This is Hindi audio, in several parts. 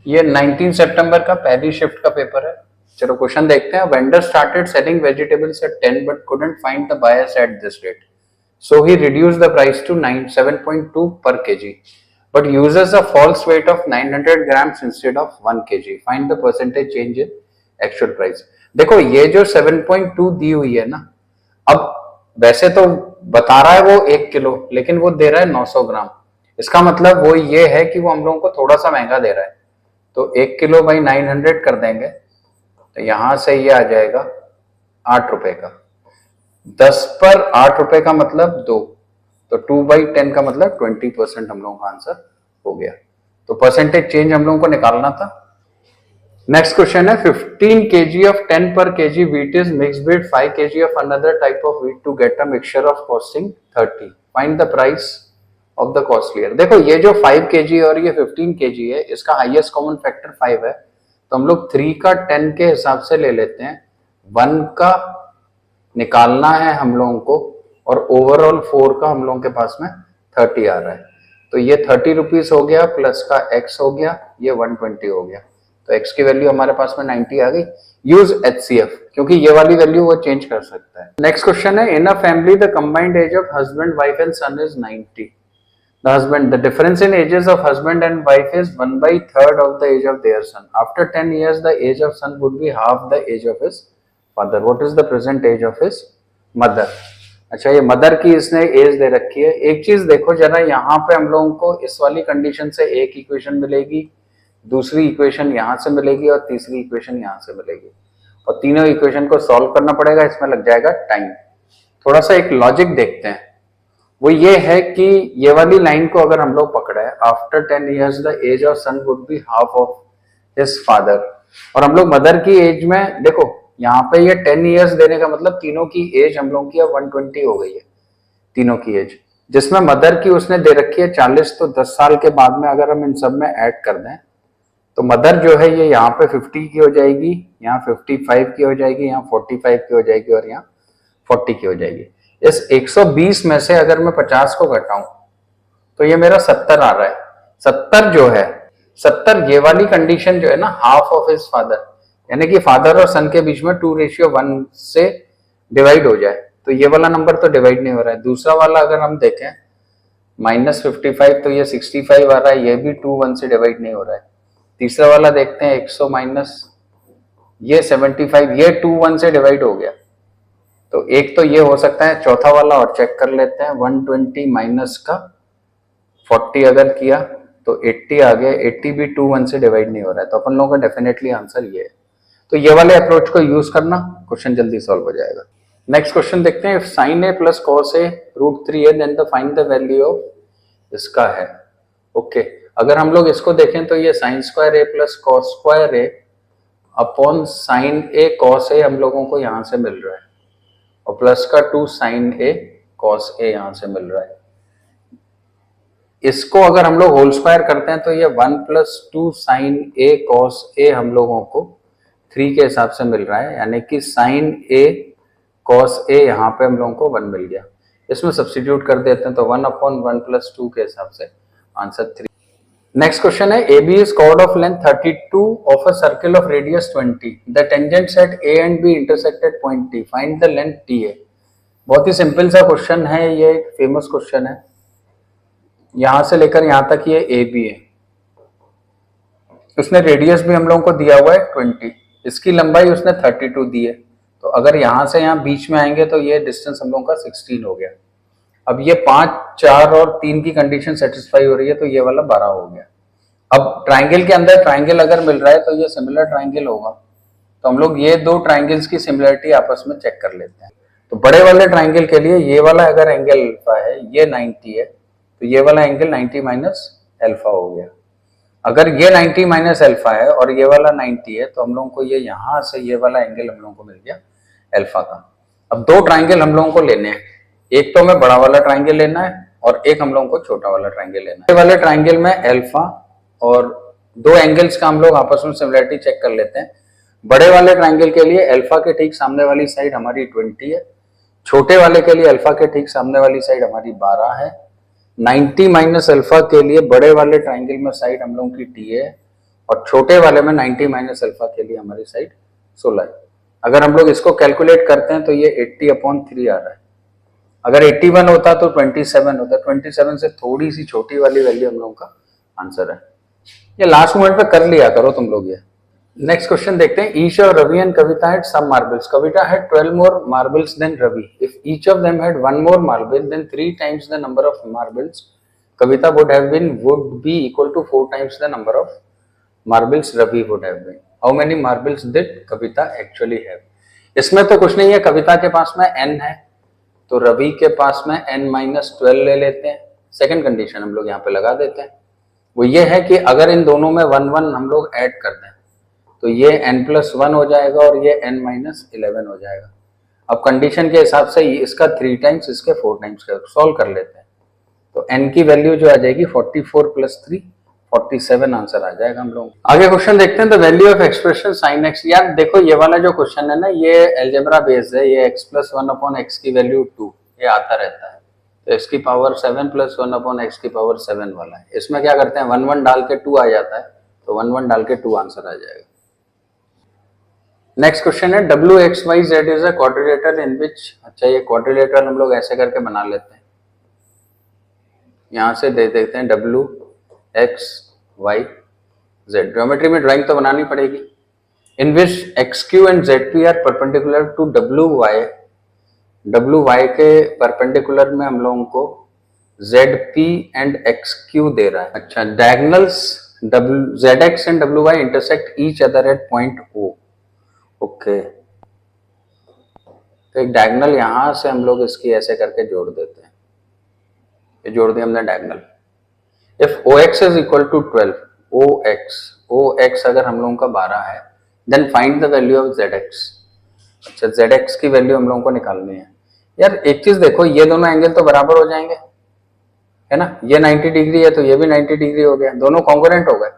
ये 19 सितंबर का पहली शिफ्ट का पेपर है। चलो क्वेश्चन देखते हैं। Vendor started selling vegetables at 10 but couldn't find the buyers at this rate, so he reduced the price to 7.2 per kg but uses a false weight of 900 grams instead of 1 kg. Find the percentage change in actual price. देखो ये जो 7.2 दी हुई है ना, अब वैसे तो बता रहा है वो 1 किलो, लेकिन वो दे रहा है 900 ग्राम। इसका मतलब वो ये है कि वो हम लोगों को थोड़ा सा महंगा दे रहा है। तो 1 किलो बाई 900 कर देंगे तो यहां से ये आ जाएगा 8 रुपए का। 10 पर 8 रुपए का मतलब 2, तो 2/10 का मतलब 20% हम लोगों का आंसर हो गया। तो परसेंटेज चेंज हम लोगों को निकालना था। नेक्स्ट क्वेश्चन है 15 kg of 10 per kg wheat is mixed with 5 kg of another type of wheat to get a mixture of costing 30. Find the price of the costlier. देखो ये जो 5 kg और ये 15 kg है, इसका हाईएस्ट कॉमन फैक्टर 5 है, तो हम लोग 3 का 10 के हिसाब से ले लेते हैं। 1 का निकालना है हम लोगों को और ओवरऑल 4 का हम लोगों के पास में 30 आ रहा है। तो ये 30 रुपीज हो गया, प्लस का x हो गया, ये 120 हो गया। तो x की वैल्यू हमारे पास में 90 आ गई। यूज HCF, क्योंकि ये वाली वैल्यू वो चेंज कर सकता है। नेक्स्ट क्वेश्चन है in a family the combined age of husband wife and son is 90. The difference in ages of husband and wife is 1/3 of the age of their son. After 10 years, the age of son would be half the age of his father. What is the present age of his mother? अच्छा, ये मदर की इसने एज दे रखी है। एक चीज देखो जरा, यहाँ पे हम लोगों को इस वाली कंडीशन से एक इक्वेशन मिलेगी, दूसरी इक्वेशन यहाँ से मिलेगी और तीसरी इक्वेशन यहाँ से मिलेगी, और तीनों इक्वेशन को सॉल्व करना पड़ेगा। इसमें लग जाएगा टाइम। थोड़ा सा एक लॉजिक देखते हैं। वो ये है कि ये वाली लाइन को अगर हम लोग पकड़े, after 10 years the age of son would be half of his father, और हम लोग मदर की एज में देखो यहाँ पे ये 10 years देने का मतलब तीनों की एज हम लोग की अब 120 हो गई है, तीनों की एज, जिसमें मदर की उसने दे रखी है 40। तो 10 साल के बाद में अगर हम इन सब में ऐड कर दें तो मदर जो है ये यहाँ पे 50 की हो जाएगी, यहाँ 55 की हो जाएगी, यहाँ 45 की हो जाएगी और यहाँ 40 की हो जाएगी। इस 120 में से अगर मैं 50 को घटाऊं तो ये मेरा 70 आ रहा है। 70 जो है, 70 ये वाली कंडीशन जो है ना, हाफ ऑफ हिज फादर, यानी कि फादर और सन के बीच में 2:1 से डिवाइड हो जाए, तो ये वाला नंबर तो डिवाइड नहीं हो रहा है। दूसरा वाला अगर हम देखें -55, तो ये 65 आ रहा है, ये भी 2:1 से डिवाइड नहीं हो रहा है। तीसरा वाला देखते हैं 100 माइनस ये 75, ये 2:1 से डिवाइड हो गया। तो एक तो ये हो सकता है। चौथा वाला और चेक कर लेते हैं। 120 माइनस का 40 अगर किया तो 80 आ गया। 80 भी 2:1 से डिवाइड नहीं हो रहा है, तो अपन लोगों का डेफिनेटली आंसर ये है। तो ये वाले अप्रोच को यूज करना, क्वेश्चन जल्दी सॉल्व हो जाएगा। नेक्स्ट क्वेश्चन देखते हैं। sin a plus cos a √3 है, then the find the value of इसका है। ओके, अगर हम लोग इसको देखें तो ये sin² a plus cos² a upon sin a cos a हम लोगों को यहां से मिल रहा है, और प्लस का 2 sin a cos a यहां से मिल रहा है। इसको अगर हम लोग होल स्क्वायर करते हैं तो ये 1 + 2 sin a cos a हम लोगों को 3 के हिसाब से मिल रहा है, यानी कि sin a cos a यहाँ पे हम लोगों को 1 मिल गया। इसमें सब्स्टिट्यूट कर देते हैं तो 1/1 + 2 के हिसाब से आंसर 3। नेक्स्ट क्वेश्चन है AB is chord of length 32 of a circle of radius 20. The tangents at A and B intersect at point T. Find the length TA. बहुत ही सिंपल सा क्वेश्चन है, ये एक फेमस क्वेश्चन है। यहां से लेकर यहां तक ये AB है, उसने रेडियस भी हम लोगों को दिया हुआ है 20, इसकी लंबाई उसने 32 दी है। तो अगर यहां से यहां बीच में आएंगे तो ये डिस्टेंस हम लोगों का 16 हो गया। अब ये 5, 4 और 3 की कंडीशन सेटिस्फाई हो रही है, तो ये वाला 12 हो गया। अब ट्राइंगल के अंदर ट्राइंगल अगर मिल रहा है तो ये सिमिलर ट्राइंगल होगा, तो हम लोग ये दो ट्राइंगल्स की सिमिलरिटी आपस में चेक कर लेते हैं। तो बड़े वाले ट्राइंगल के लिए ये वाला अगर एंगल अल्फा है, ये 90 है, तो ये वाला एंगल 90 माइनस अल्फा हो गया। अगर ये 90 माइनस अल्फा है और ये वाला 90 है, तो हम लोगों को ये यहां से ये वाला एंगल हम लोगों को मिल गया अल्फा का। अब दो ट्राइंगल हम लोगों को लेने हैं, एक तो हमें बड़ा वाला ट्राइंगल लेना है और एक हम लोगों को छोटा वाला ट्राइंगल लेना है। बड़े वाले ट्राइंगल में अल्फा और दो एंगल्स का हम लोग आपस में सिमिलरिटी चेक कर लेते हैं। बड़े वाले ट्राइंगल के लिए अल्फा के ठीक सामने वाली साइड हमारी 20 है, छोटे वाले के लिए अल्फा के ठीक सामने वाली साइड हमारी 12 है। 90 माइनस अल्फा के लिए बड़े वाले ट्राइंगल में साइड हम लोगों की T है और छोटे वाले में 90 माइनस अल्फा के लिए हमारी साइड 16 है। अगर हम लोग इसको कैलकुलेट करते हैं तो ये 80/3 आ रहा है। अगर 81 होता तो 27 होता, 27 से थोड़ी सी छोटी वाली वैल्यू हम लोगों का आंसर है। ये लास्ट मोमेंट पे कर लिया करो तुम लोग ये। नेक्स्ट क्वेश्चन देखते हैं। Each of Ravi and Kavita had some marbles. Kavita had 12 more marbles than Ravi. If each of them had 1 more marble than 3 times the number of marbles Kavita would be equal to 4 times the number of marbles Ravi would have been. How many marbles did Kavita actually have? इसमें तो कुछ नहीं है, कविता के पास में n है तो रवि के पास में n-12 ले लेते हैं। सेकंड कंडीशन हम लोग यहाँ पे लगा देते हैं, वो ये है कि अगर इन दोनों में 1 हम लोग ऐड कर दें तो ये n+1 हो जाएगा और ये n-11 हो जाएगा। अब कंडीशन के हिसाब से इसका 3 टाइम्स इसके 4 टाइम्स का सॉल्व कर लेते हैं तो n की वैल्यू जो आ जाएगी 44 + 3 47 आंसर आ जाएगा हम लोग। आगे क्वेश्चन देखते हैं। The value of expression sin x। यार देखो ये वाला जो क्वेश्चन है ना ये अलजेब्रा बेस्ड है, ये x+1/x की वैल्यू 2 ये आता रहता है तो x की पावर 7 + 1/x की पावर 7 वाला है। इसमें क्या करते हैं 1 डाल के 2 आ जाता है तो 1 डाल के 2 आंसर आ जाएगा। नेक्स्ट क्वेश्चन है WXYZ is a quadrilateral in which. अच्छा ये क्वाड्रिलेटरल हम लोग ऐसे करके बना लेते हैं, यहां से दे देते हैं WXYZ। ज्योमेट्री में ड्राइंग तो बनानी पड़ेगी। In which XQ and ZP are perpendicular to WY के परपेंडिकुलर में हम लोगों को ZP एंड XQ दे रहा है। अच्छा diagonals ZX and WY intersect each other at point O। Okay तो एक डायगोनल यहां से हम लोग इसकी ऐसे करके जोड़ देते हैं, ये जोड़ दिया हमने diagonal. If OX is equal to 12, OX अगर हम लोगों का 12 है then find the value of ZX। अच्छा ZX की वैल्यू हम लोगों को निकालनी है। यार एक चीज देखो ये दोनों एंगल तो बराबर हो जाएंगे है ना, ये 90 डिग्री है तो ये भी 90 डिग्री हो गया, दोनों कॉन्ग्रुएंट हो गए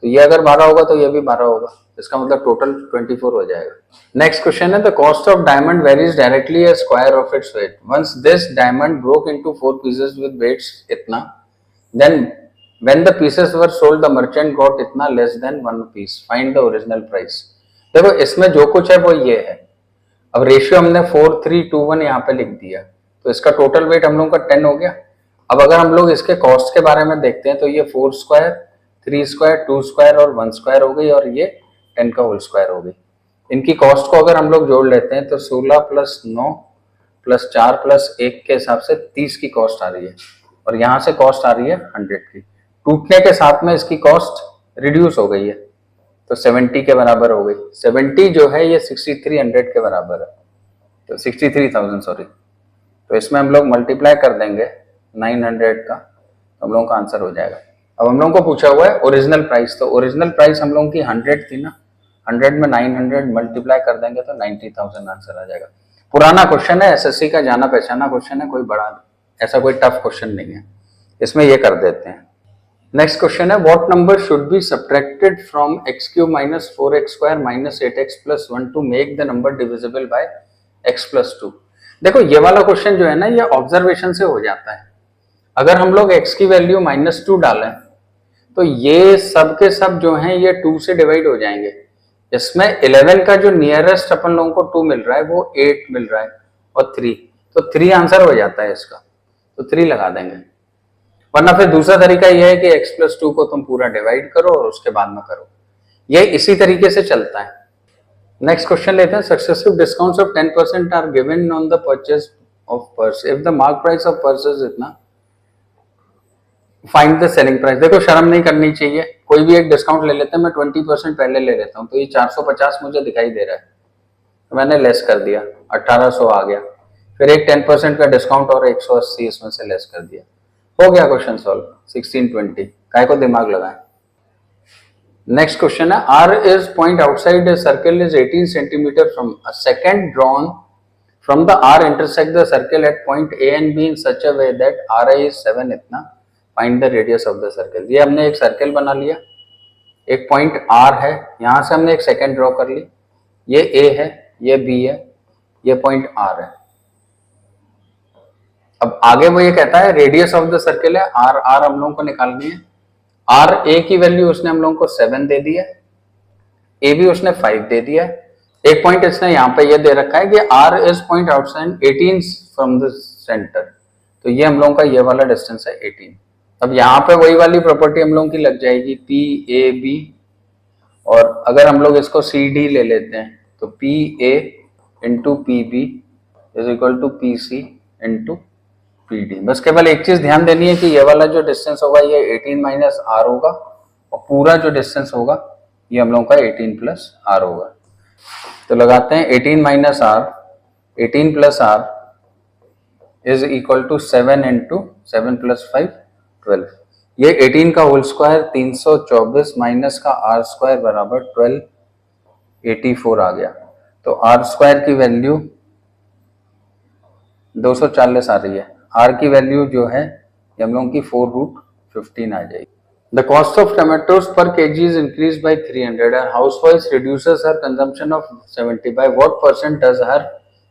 तो ये अगर 12 होगा तो ये भी 12 होगा, इसका मतलब टोटल 24 हो जाएगा। नेक्स्ट क्वेश्चन है the cost of diamond varies directly a square of its weight. Once this diamond broke into 4 pieces with weights इतना, then when the pieces were sold the merchant got इतना less than 1 piece, find the original price. देखो इसमें जो कुछ है वो ये है। अब रेशियो हमने 4:3:1 यहाँ पे लिख दिया तो इसका टोटल वेट हम लोगों का 10 हो गया। अब अगर हम लोग इसके कॉस्ट के बारे में देखते हैं तो ये 4 स्क्वायर 3 स्क्वायर 2 स्क्वायर और 1 स्क्वायर हो गई और ये 10 का होल स्क्वायर हो गई। इनकी कॉस्ट को अगर हम लोग जोड़ लेते हैं तो 16 + 9 + 4 + 1 के हिसाब से 30 की कॉस्ट आ रही है और यहाँ से कॉस्ट आ रही है 100 की। टूटने के साथ में इसकी कॉस्ट रिड्यूस हो गई है तो 70 के बराबर हो गई। 70 जो है ये 6300 के बराबर है तो 63,000 सॉरी, तो इसमें हम लोग मल्टीप्लाई कर देंगे 900 का तो हम लोगों का आंसर हो जाएगा। अब हम लोगों को पूछा हुआ है ओरिजिनल प्राइस, तो ओरिजिनल प्राइस हम लोगों की 100 थी ना, 100 में 900 मल्टीप्लाई कर देंगे तो 90,000 आंसर आ जाएगा। पुराना क्वेश्चन है, एसएससी का जाना पहचाना क्वेश्चन है, कोई बड़ा ऐसा कोई टफ क्वेश्चन नहीं है, इसमें ये कर देते हैं। नेक्स्ट क्वेश्चन है what number should be subtracted from x³ - 4x² - 8x + 1 to make the number divisible by x + 2। देखो ये वाला क्वेश्चन जो है ना ये ऑब्जर्वेशन से हो जाता है। अगर हम लोग x की वैल्यू -2 डालें तो ये सब के सब जो हैं ये 2 से डिवाइड हो जाएंगे। इसमें 11 का जो नियरेस्ट अपन लोगों को 2 मिल रहा है वो 8 मिल रहा है और 3, तो 3 आंसर हो जाता है इसका, तो 3 लगा देंगे। वरना फिर दूसरा तरीका यह है कि x + 2 को तुम पूरा डिवाइड करो और उसके बाद में करो, ये इसी तरीके से चलता है। नेक्स्ट क्वेश्चन लेते हैं। Successive discounts of 10% are given on the purchase of purse if the mark price of purse is इतना, फाइंड द सेलिंग प्राइस। देखो शर्म नहीं करनी चाहिए, कोई भी एक डिस्काउंट ले लेते हैं, मैं 20% पहले ले लेता हूँ तो ये 450 मुझे दिखाई दे रहा है तो मैंने लेस कर दिया 1800 आ गया, फिर एक 10% का डिस्काउंट और 180 इसमें से लेस कर दिया, हो गया क्वेश्चन सॉल्व। 1620 काय को दिमाग लगाएं। नेक्स्ट क्वेश्चन है R is point outside a circle is 18 centimeter from a second drawn from the R intersect the circle at point A and B in such a way that RI is 7 इतना, find the radius of the circle। ये हमने एक सर्कल बना लिया, एक पॉइंट R है, यहां से हमने एक सेकंड ड्रॉ कर ली, ये A है ये B है ये पॉइंट R है। अब आगे वो ये कहता है रेडियस ऑफ द सर्कल है R हम लोगों को निकालनी है, आर ए की वैल्यू उसने हम लोगों को 7 दे दी है, ए भी उसने 5 दे दिया है। एक पॉइंट इसने यहाँ पे ये दे रखा है कि R is point outside 18 from the centre, तो ये हम लोगों का ये वाला डिस्टेंस है 18। अब यहाँ पे वही वाली प्रॉपर्टी हम लोगों की लग जाएगी पी ए बी, और अगर हम लोग इसको सी डी ले लेते हैं तो P A into P B is equal to P C into P D. बस केवल एक चीज ध्यान देनी है कि ये वाला जो डिस्टेंस होगा ये 18 माइनस आर होगा, और पूरा जो डिस्टेंस होगा ये हम लोगों का 18 प्लस आर होगा। तो लगाते हैं 18 minus R, 18 plus R is equal to 7 into 7 plus 5 12। ये 18 का होल स्क्वायर 324 माइनस का आर स्क्वायर बराबर 1284 आ गया। तो आर स्क्वायर की वैल्यू 240 आ रही है, आर की वैल्यू जो है ये हम लोगों की 4√15 आ जाएगी। The cost of tomatoes per kg is increased by 300 and housewife reduces her consumption of 70. By what % does her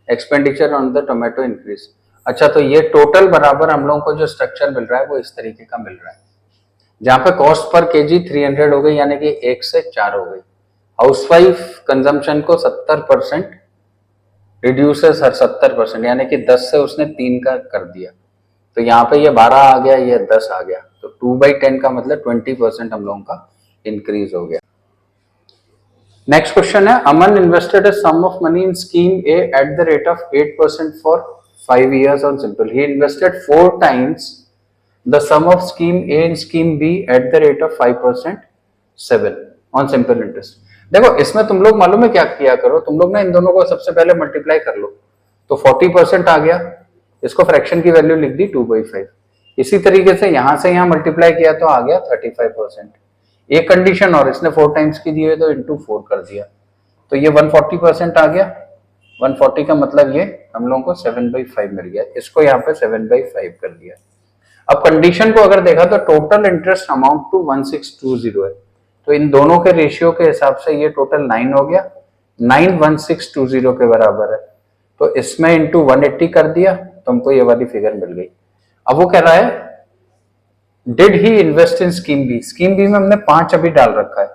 expenditure on the tomato increase? अच्छा, तो ये टोटल बराबर हम लोगों को जो स्ट्रक्चर मिल रहा है वो इस तरीके का मिल रहा है, जहां पे कॉस्ट पर केजी 300 हो गई, यानी कि 1 से 4 हो गई। हाउसवाइफ कंजम्पशन को 70% रिड्यूसेस हर 70%, यानी कि 10 से उसने 3 का कर दिया, तो यहाँ पे ये 12 आ गया, ये 10 आ गया, तो 2/10 का मतलब 20% हम लोगों का इंक्रीज हो गया। नेक्स्ट क्वेश्चन है, Aman invested a sum of money in scheme A at the rate of 8% for 5 years on simple. He invested 4 times the sum of scheme A and scheme B at the rate of 5% 7 on simple interest. देखो इसमें तुम लोग मालूम है क्या किया करो, तुम लोग ना इन दोनों को सबसे पहले मल्टीप्लाई कर लो, तो 40% आ गया, इसको फ्रैक्शन की वैल्यू लिख दी 2/5। इसी तरीके से यहां से यहां मल्टीप्लाई किया तो आ गया 35%। एक कंडीशन और, इसने 4 टाइम्स की दी है तो इंटू 4 कर दिया, तो ये 140% आ गया। 140 का मतलब ये हम लोगों को 7/5 मिल गया, इसको यहाँ पे 7/5 कर दिया। अब कंडीशन को अगर देखा तो टोटल इंटरेस्ट अमाउंट टू 1620 है, तो इन दोनों के रेशियो के हिसाब से ये टोटल 9 हो गया, 9 1620 के बराबर है, तो इसमें इंटू 180 कर दिया तो हमको ये वाली फिगर मिल गई। अब वो कह रहा है did he invest in scheme B, scheme B में हमने 5 अभी डाल रखा है,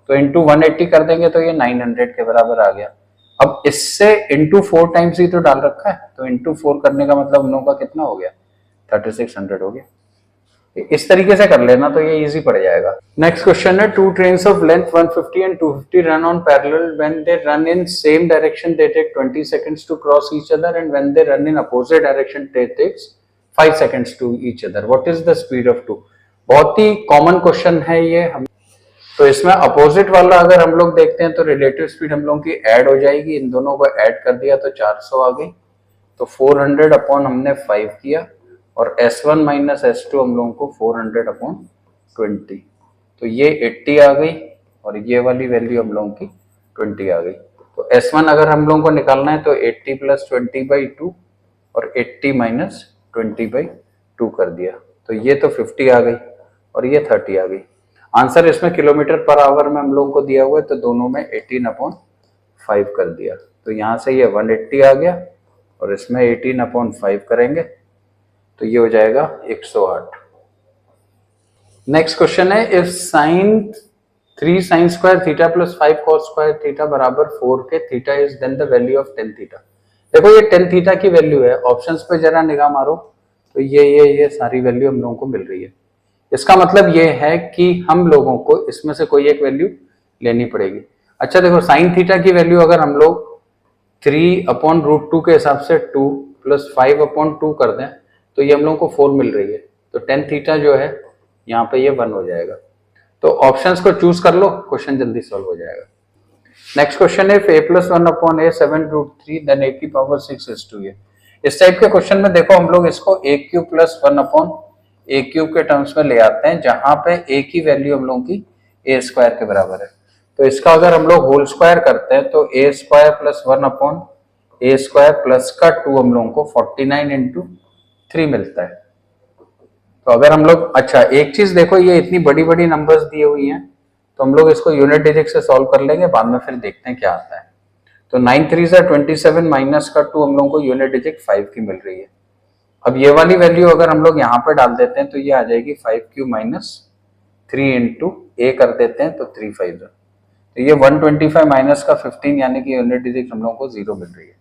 तो इंटू 180 कर देंगे तो ये 900 के बराबर आ गया। अब इससे इंटू 4 टाइम्स ही तो डाल रखा है, तो इंटू 4 करने का मतलब उन लोगों का कितना हो गया, 3600 हो गया। इस तरीके से कर लेना तो ये इजी पड़ जाएगा। नेक्स्ट क्वेश्चन है, 2 trains of length 150 and 250 run on parallel. When they run in same direction they take 20 seconds to cross each other, and when they run in opposite direction they takes 5 seconds to each other. What is the speed of 2? बहुत ही कॉमन क्वेश्चन है ये। हम तो इसमें अपोजिट वाला अगर हम लोग देखते हैं तो रिलेटिव स्पीड हम लोगों की ऐड हो जाएगी, इन दोनों को ऐड कर दिया तो 400 आ गई, तो 400 अपॉन हमने 5 किया, और S1 माइनस S2 हम लोगों को 400 अपॉन 20, तो ये 80 आ गई, और ये वाली वैल्यू हम लोगों की 20 आ गई। तो S1 अगर हम लोगों को निकालना है तो 80 प्लस 20/2 और 80 माइनस 20/2 कर दिया, तो ये तो 50 आ गई और ये 30 आ गई। आंसर इसमें किलोमीटर पर आवर में हम लोगों को दिया हुआ है, तो दोनों में 18/5 कर दिया, तो यहाँ से ये 180 आ गया, और इसमें 18/5 करेंगे तो ये हो जाएगा 108। नेक्स्ट क्वेश्चन है, if sine 3 sin square theta plus 5 cos square theta बराबर 4 के theta is then the value of tan theta. देखो ये tan थीटा की वैल्यू है, ऑप्शंस पे जरा निगाह मारो तो ये सारी वैल्यू हम लोगों को मिल रही है। इसका मतलब ये है कि हम लोगों को इसमें से कोई एक वैल्यू लेनी पड़ेगी। अच्छा देखो, साइन थीटा की वैल्यू अगर हम लोग 3/√2 के हिसाब से 2 प्लस 5/2 कर दें तो ये हम लोगों को 4 मिल रही है, तो tan थीटा जो है यहाँ पे ये 1 हो जाएगा। तो ऑप्शंस को चूज कर लो, क्वेश्चन जल्दी सॉल्व हो जाएगा। नेक्स्ट क्वेश्चन है, a + 1/a 7√3 देन a की पावर 6 is to a। इस टाइप के क्वेश्चन में देखो हम लोग इसको a³ + 1/a³ के टर्म्स में ले आते हैं, जहां पे a की वैल्यू हम लोगों की a² के बराबर है, तो इसका अगर हम लोग होल स्क्वायर करते हैं तो a² + 1/a² प्लस का 2 हम लोगों को 49 × 3 मिलता है। तो अगर हम लोग, अच्छा एक चीज देखो, ये इतनी बड़ी बड़ी नंबर्स दी हुई हैं तो हम लोग इसको यूनिट डिजिट से सॉल्व कर लेंगे, बाद में फिर देखते हैं क्या आता है। तो 9 3 27 माइनस का 2 हम लोगों को यूनिट डिजिट 5 की मिल रही है। अब ये वाली वैल्यू अगर हम लोग यहाँ पे डाल देते हैं तो ये आ जाएगी 5³ - 3 इंटू ए कर देते हैं तो 3 5 जा, तो ये 125 माइनस का 15 यानी कि यूनिट डिजिट हम लोगों को 0 मिल रही है,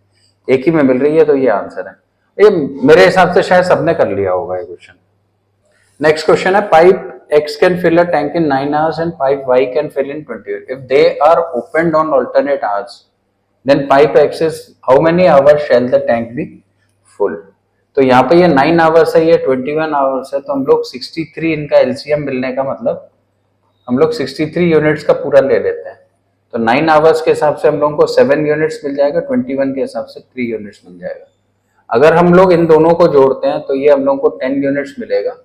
एक ही में मिल रही है, तो ये आंसर है। ये मेरे हिसाब से शायद सबने कर लिया होगा ये क्वेश्चन। नेक्स्ट क्वेश्चन है pipe X can fill a tank in 9 hours and pipe Y can fill in 20 hours. If they are opened on alternate hours, then pipe X is how many hours shall the tank be full? तो यहाँ पे ये 9 आवर्स है, ये 21 आवर्स है, तो हम लोग 63 इनका एलसीएम मिलने का मतलब हम लोग 63 यूनिट्स का पूरा ले लेते हैं, तो 9 आवर्स के हिसाब से हम लोगों को 7 यूनिट्स मिल जाएगा, 21 के हिसाब से 3 यूनिट्स मिल जाएगा। अगर हम लोग इन दोनों को जोड़ते हैं तो ये हम लोगों को 10 यूनिट्स मिलेगा,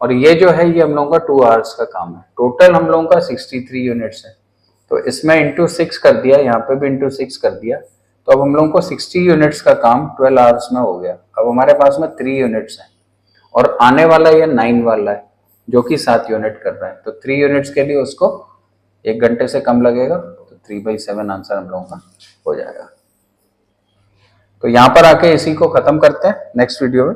और ये जो है ये हम लोगों का 2 आवर्स का काम है। टोटल हम लोगों का 63 यूनिट्स है, तो इसमें इंटू 6 कर दिया, यहाँ पे भी इंटू 6 कर दिया, तो अब हम लोगों को 60 यूनिट्स का काम 12 आवर्स में हो गया। अब हमारे पास में 3 यूनिट्स हैं, और आने वाला ये 9 वाला है जो कि 7 यूनिट कर रहा है, तो 3 यूनिट्स के लिए उसको 1 घंटे से कम लगेगा, तो 3/7 आंसर हम लोगों का हो जाएगा। तो यहाँ पर आके इसी को खत्म करते हैं, नेक्स्ट वीडियो में